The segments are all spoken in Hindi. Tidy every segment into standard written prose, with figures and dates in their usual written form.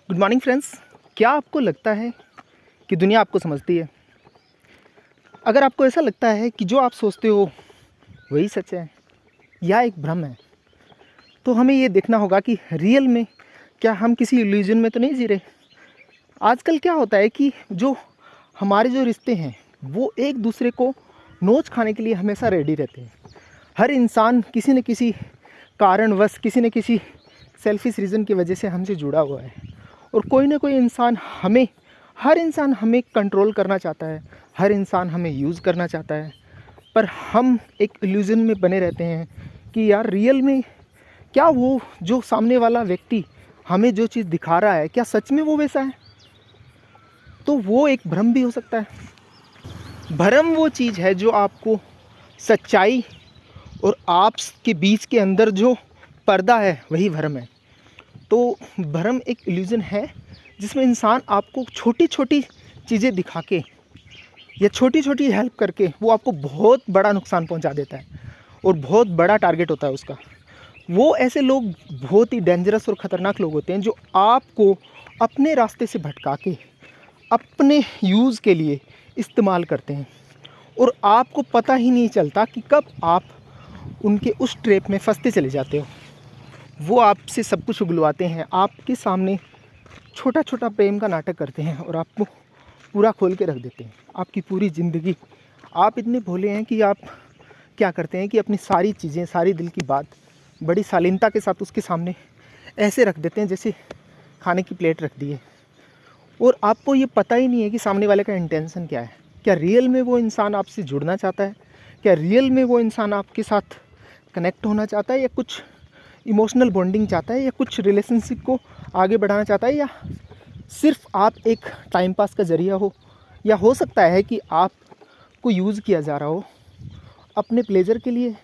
Good morning friends. क्या आपको लगता है कि दुनिया आपको समझती है? अगर आपको ऐसा लगता है कि जो आप सोचते हो वही सच है या एक भ्रम है, तो हमें ये देखना होगा कि रियल में क्या हम किसी इल्यूजन में तो नहीं जी रहे। आजकल क्या होता है कि जो हमारे जो रिश्ते हैं वो एक दूसरे को नोच खाने के लिए हमेशा रेडी रहते हैं। हर इंसान किसी न किसी कारणवश, किसी न किसी सेल्फिश रीज़न की वजह से हमसे जुड़ा हुआ है, और कोई ना कोई इंसान हर इंसान हमें कंट्रोल करना चाहता है, हर इंसान हमें यूज़ करना चाहता है। पर हम एक इल्यूज़न में बने रहते हैं कि यार रियल में क्या वो जो सामने वाला व्यक्ति हमें जो चीज़ दिखा रहा है क्या सच में वो वैसा है? तो वो एक भ्रम भी हो सकता है। भ्रम वो चीज़ है जो आपको सच्चाई और आप के बीच के अंदर जो पर्दा है वही भ्रम है। तो भ्रम एक इल्यूज़न है जिसमें इंसान आपको छोटी छोटी चीज़ें दिखा के या छोटी छोटी हेल्प करके वो आपको बहुत बड़ा नुकसान पहुंचा देता है, और बहुत बड़ा टारगेट होता है उसका। वो ऐसे लोग बहुत ही डेंजरस और ख़तरनाक लोग होते हैं जो आपको अपने रास्ते से भटका के अपने यूज़ के लिए इस्तेमाल करते हैं, और आपको पता ही नहीं चलता कि कब आप उनके उस ट्रैप में फंसते चले जाते हो। वो आपसे सब कुछ उगलवाते हैं, आपके सामने छोटा छोटा प्रेम का नाटक करते हैं और आपको पूरा खोल के रख देते हैं। आपकी पूरी ज़िंदगी आप इतने भोले हैं कि आप क्या करते हैं कि अपनी सारी चीज़ें, सारी दिल की बात बड़ी शालीनता के साथ उसके सामने ऐसे रख देते हैं जैसे खाने की प्लेट रख दी है, और आपको ये पता ही नहीं है कि सामने वाले का इंटेंशन क्या है। क्या रियल में वो इंसान आपसे जुड़ना चाहता है? क्या रियल में वो इंसान आपके साथ कनेक्ट होना चाहता है, या कुछ इमोशनल बॉन्डिंग चाहता है, या कुछ रिलेशनशिप को आगे बढ़ाना चाहता है, या सिर्फ आप एक टाइम पास का ज़रिया हो? या हो सकता है कि आपको यूज़ किया जा रहा हो अपने प्लेजर के लिए,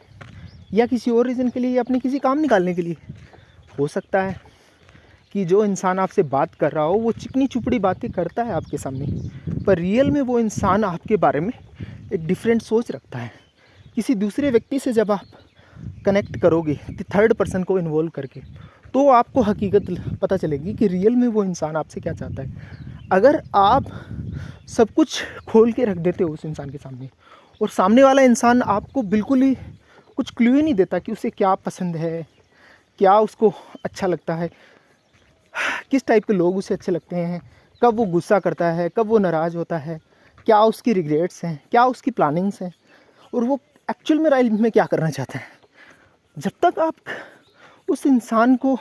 या किसी और रीज़न के लिए, या अपने किसी काम निकालने के लिए। हो सकता है कि जो इंसान आपसे बात कर रहा हो वो चिकनी चुपड़ी बातें करता है आपके सामने, पर रियल में वो इंसान आपके बारे में एक डिफरेंट सोच रखता है। किसी दूसरे व्यक्ति से जब आप कनेक्ट करोगे थर्ड पर्सन को इन्वॉल्व करके, तो आपको हकीकत पता चलेगी कि रियल में वो इंसान आपसे क्या चाहता है। अगर आप सब कुछ खोल के रख देते हो उस इंसान के सामने, और सामने वाला इंसान आपको बिल्कुल ही कुछ क्लू ही नहीं देता कि उसे क्या पसंद है, क्या उसको अच्छा लगता है, किस टाइप के लोग उसे अच्छे लगते हैं, कब वो गुस्सा करता है, कब वो नाराज़ होता है, क्या उसकी रिग्रेट्स हैं, क्या उसकी प्लानिंग्स हैं, और वो एक्चुअल में लाइफ में क्या करना चाहता है। जब तक आप उस इंसान को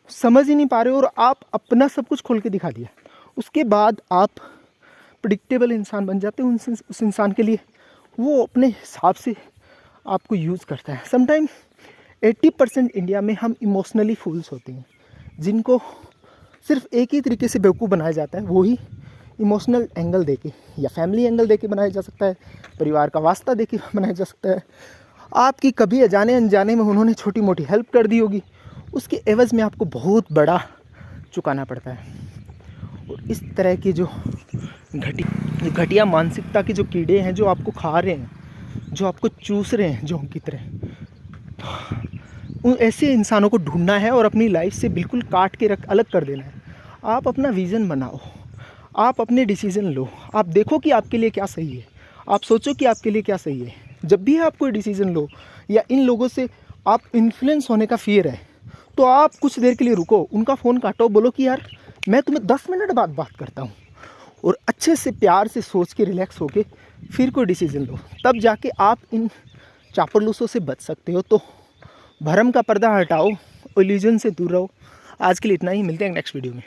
समझ ही नहीं पा रहे और आप अपना सब कुछ खोल के दिखा दिया, उसके बाद आप प्रिडिक्टेबल इंसान बन जाते हो उस इंसान के लिए। वो अपने हिसाब से आपको यूज़ करता है। समटाइम 80% इंडिया में हम इमोशनली फूल्स होते हैं, जिनको सिर्फ एक ही तरीके से बेवकूफ़ बनाया जाता है, वो ही इमोशनल एंगल देके, या फैमिली एंगल देके बनाया जा सकता है, परिवार का वास्ता देके बनाया जा सकता है। आपकी कभी अजाने अनजाने में उन्होंने छोटी मोटी हेल्प कर दी होगी, उसके एवज़ में आपको बहुत बड़ा चुकाना पड़ता है। और इस तरह की जो घटिया मानसिकता के जो कीड़े हैं जो आपको खा रहे हैं, जो आपको चूस रहे हैं जोंक की तरह, उन ऐसे इंसानों को ढूंढना है और अपनी लाइफ से बिल्कुल काट के अलग कर देना है। आप अपना विज़न बनाओ, आप अपने डिसीज़न लो, आप देखो कि आपके लिए क्या सही है, आप सोचो कि आपके लिए क्या सही है। जब भी आप कोई डिसीज़न लो, या इन लोगों से आप इन्फ्लुएंस होने का फ़ियर है, तो आप कुछ देर के लिए रुको, उनका फ़ोन काटो, बोलो कि यार मैं तुम्हें 10 मिनट बाद बात करता हूँ, और अच्छे से प्यार से सोच के रिलैक्स होके फिर कोई डिसीज़न लो। तब जाके आप इन चापलूसों से बच सकते हो। तो भरम का पर्दा हटाओ, इल्यूजन से दूर रहो। आज के लिए इतना ही, मिलते हैं नेक्स्ट वीडियो में।